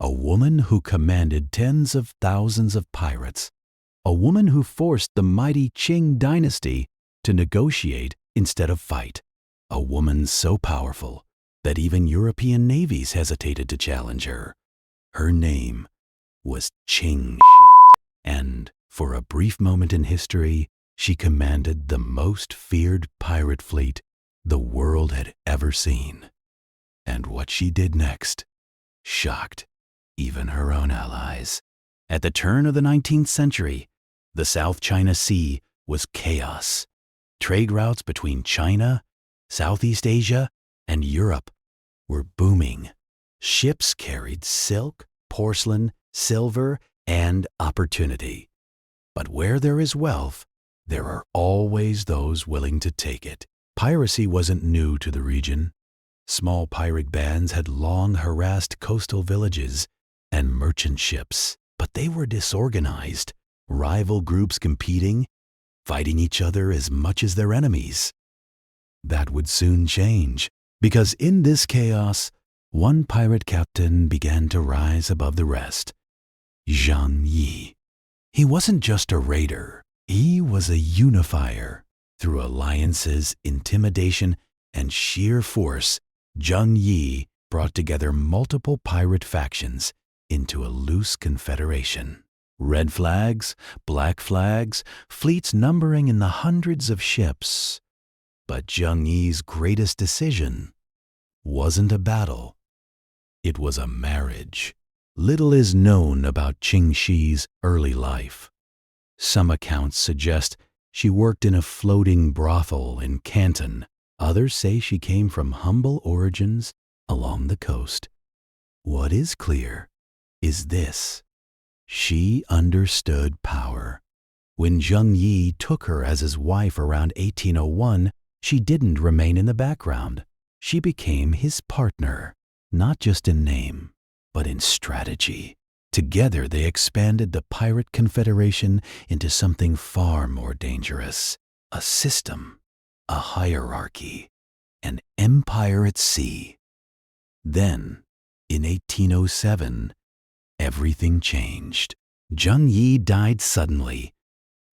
A woman who commanded tens of thousands of pirates. A woman who forced the mighty Qing Dynasty to negotiate instead of fight. A woman so powerful that even European navies hesitated to challenge her. Her name was Ching Shih, and for a brief moment in history, she commanded the most feared pirate fleet the world had ever seen. And what she did next shocked even her own allies. At the turn of the 19th century, the South China Sea was chaos. Trade routes between China, Southeast Asia, and Europe were booming. Ships carried silk, porcelain, silver, and opportunity. But where there is wealth, there are always those willing to take it. Piracy wasn't new to the region. Small pirate bands had long harassed coastal villages and merchant ships, but they were disorganized, rival groups competing, fighting each other as much as their enemies. That would soon change, because in this chaos, one pirate captain began to rise above the rest. Zhang Yi. He wasn't just a raider, he was a unifier. Through alliances, intimidation, and sheer force, Zhang Yi brought together multiple pirate factions into a loose confederation. Red flags, black flags, fleets numbering in the hundreds of ships. But Zhang Yi's greatest decision wasn't a battle. It was a marriage. Little is known about Ching Shih's early life. Some accounts suggest she worked in a floating brothel in Canton. Others say she came from humble origins along the coast. What is clear is this: she understood power. When Zhang Yi took her as his wife around 1801, she didn't remain in the background. She became his partner, not just in name, but in strategy. Together they expanded the pirate confederation into something far more dangerous: a system, a hierarchy, an empire at sea. Then, in 1807, everything changed. Zhang Yi died suddenly,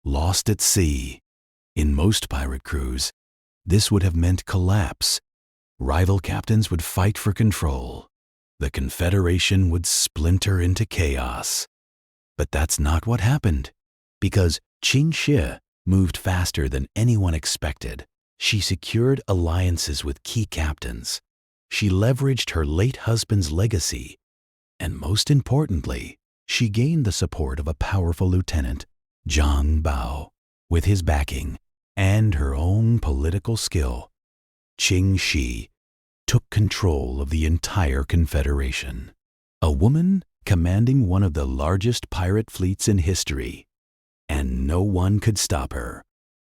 lost at sea. In most pirate crews, this would have meant collapse. Rival captains would fight for control. The confederation would splinter into chaos. But that's not what happened, because Ching Shih moved faster than anyone expected. She secured alliances with key captains. She leveraged her late husband's legacy. And most importantly, she gained the support of a powerful lieutenant, Zhang Bao. With his backing and her own political skill, Ching Shih took control of the entire confederation. A woman commanding one of the largest pirate fleets in history. And no one could stop her.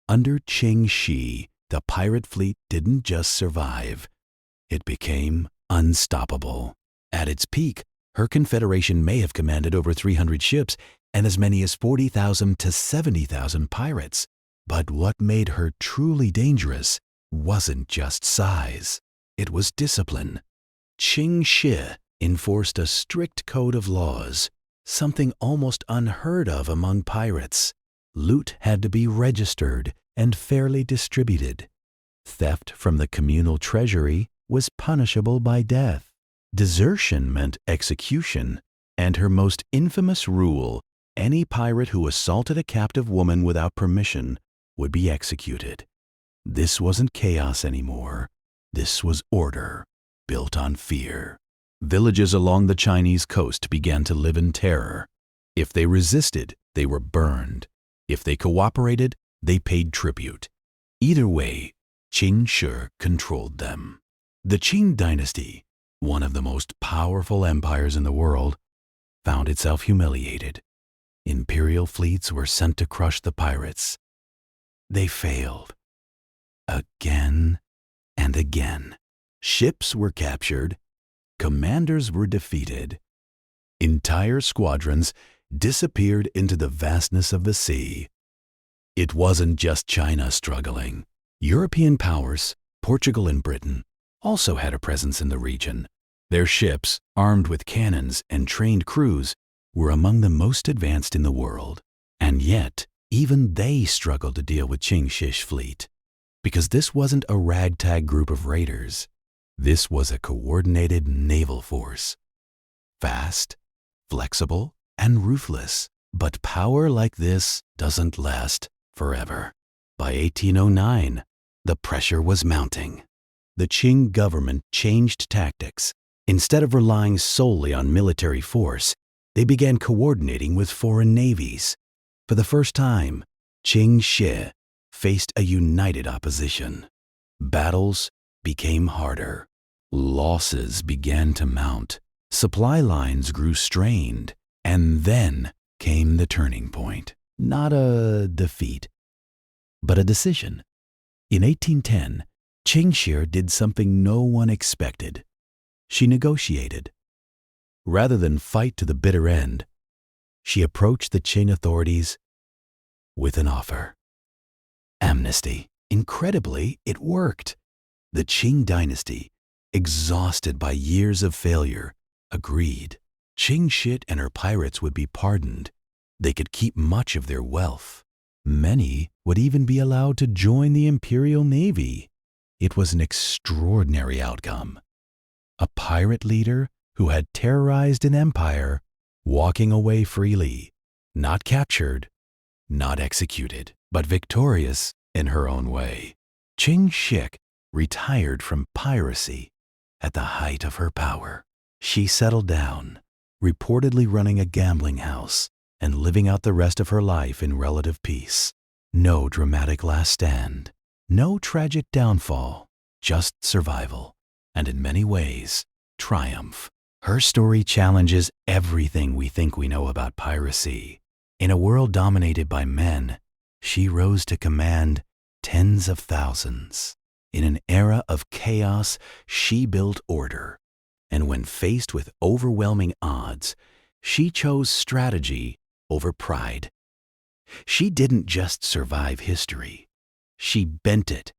Under Ching Shih, the pirate fleet didn't just survive. It became unstoppable. At its peak, her confederation may have commanded over 300 ships and as many as 40,000 to 70,000 pirates. But what made her truly dangerous wasn't just size. It was discipline. Ching Shih enforced a strict code of laws, something almost unheard of among pirates. Loot had to be registered and fairly distributed. Theft from the communal treasury was punishable by death. Desertion meant execution, and her most infamous rule: any pirate who assaulted a captive woman without permission would be executed. This wasn't chaos anymore. This was order, built on fear. Villages along the Chinese coast began to live in terror. If they resisted, they were burned. If they cooperated, they paid tribute. Either way, Ching Shih controlled them. The Qing Dynasty, one of the most powerful empires in the world, found itself humiliated. Imperial fleets were sent to crush the pirates. They failed. Again and again. Ships were captured. Commanders were defeated. Entire squadrons disappeared into the vastness of the sea. It wasn't just China struggling. European powers, Portugal and Britain, also had a presence in the region. Their ships, armed with cannons and trained crews, were among the most advanced in the world. And yet, even they struggled to deal with Ching Shih's fleet. Because this wasn't a ragtag group of raiders. This was a coordinated naval force. Fast, flexible, and ruthless. But power like this doesn't last forever. By 1809, the pressure was mounting. The Qing government changed tactics. Instead of relying solely on military force, they began coordinating with foreign navies. For the first time, Ching Shih faced a united opposition. Battles became harder. Losses began to mount. Supply lines grew strained. And then came the turning point. Not a defeat, but a decision. In 1810, Ching Shih did something no one expected. She negotiated. Rather than fight to the bitter end, she approached the Qing authorities with an offer. Amnesty. Incredibly, it worked. The Qing Dynasty, exhausted by years of failure, agreed. Ching Shih and her pirates would be pardoned. They could keep much of their wealth. Many would even be allowed to join the Imperial Navy. It was an extraordinary outcome. A pirate leader who had terrorized an empire, walking away freely, not captured, not executed, but victorious in her own way. Ching Shih retired from piracy at the height of her power. She settled down, reportedly running a gambling house and living out the rest of her life in relative peace. No dramatic last stand, no tragic downfall, just survival, and in many ways, triumph. Her story challenges everything we think we know about piracy. In a world dominated by men, she rose to command tens of thousands. In an era of chaos, she built order. And when faced with overwhelming odds, she chose strategy over pride. She didn't just survive history. She bent it.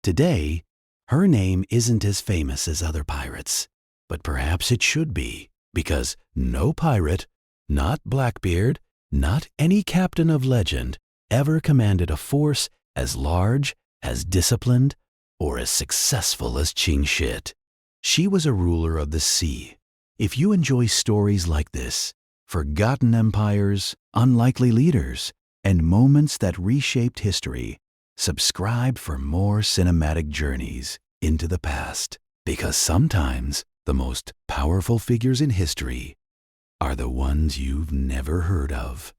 Today, her name isn't as famous as other pirates, but perhaps it should be, because no pirate, not Blackbeard, not any captain of legend, ever commanded a force as large, as disciplined, or as successful as Ching Shih. She was a ruler of the sea. If you enjoy stories like this, forgotten empires, unlikely leaders, and moments that reshaped history, subscribe for more cinematic journeys into the past. Because sometimes the most powerful figures in history are the ones you've never heard of.